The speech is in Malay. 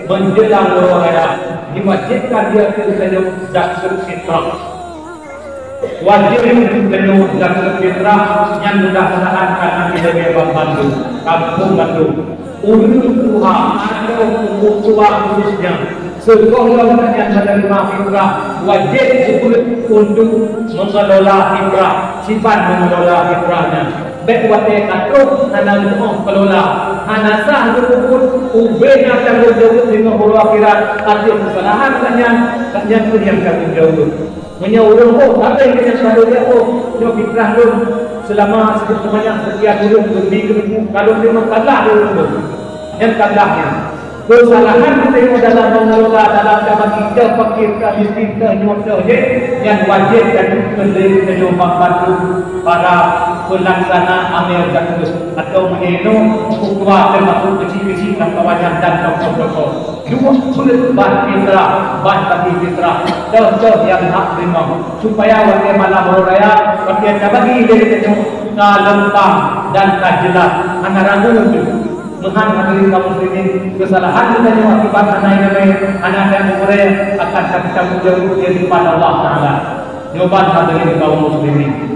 menjelang raya diwajibkan dia penuh zakat fitrah. Wajib penuh zakat fitrah yang mudah-mudahan karena kita bebas Bandung, kampung Bandung. Ulul Tuhan atau umur tua khususnya sekolah yang menerima fitrah wajib untuk mengelola fitrah, sifat mengelola fitrahnya. Baik wate katruk hana lumah kelola hana sah dukun ubena tanggung jawab dengan huru akhirat arti kesalahan kanyan pun yang tanggung jawab menyuruh apa yang kita selalu lihat nyo fitrah dun selama semuanya setiap dulu lebih kalau memang kalah dulu yang kalahnya kesalahan kita dalam mengelola dalam bagi kita fakir ke miskin ke nyokso yang wajib dan kendali kita membantu para pelaksana amal zakat atau meneno ukwa termasuk kecil-kecil dan kawasan dan tokoh-tokoh dua sulit ban fitrah ban bagi fitrah contoh yang hak terima supaya waktu malam raya waktu bagi dari kita lempang dan jelas antara dulu Tuhan hadirin kaum muslimin kesalahan kita yang akibat anak yang umurnya akan kita menjauh dari pada Allah Taala. Jawaban hadirin kaum muslimin.